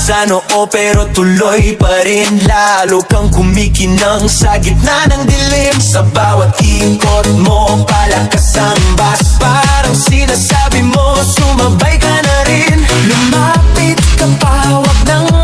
Sa noo pero tuloy pa rin, lalo kang kumikinang sa gitna ng dilim. Sa bawat ikot mo, palakas ang bas. Parang sinasabi mo, sumabay ka na rin. Lumapit ka pa, wag nang